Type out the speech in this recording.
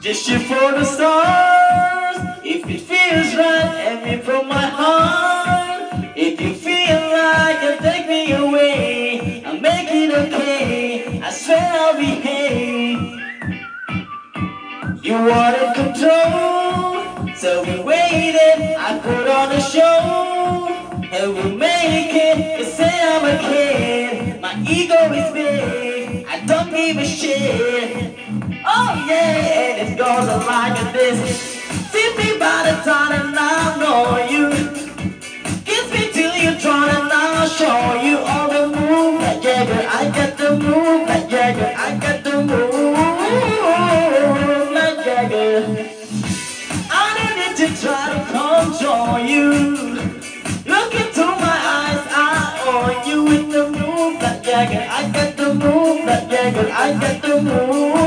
Just shoot for the stars. If it feels right, aim me from my heart. If you feel like you take me away, I'll make it okay. I swear I'll behave. You wanted control, so we waited. I put on a show, and we'll make it. You say I'm a kid, my ego is big. I don't give a shit. Oh yeah, and it goes on like this. See me by the time and I'll know you. Kiss me till you're drawn and I'll show you all the moves like Jagger. I got the move like Jagger. I got the move like Jagger. I don't need to try to control you. Look into my eyes, I own you with the move like Jagger. I got the move like Jagger. I got the move.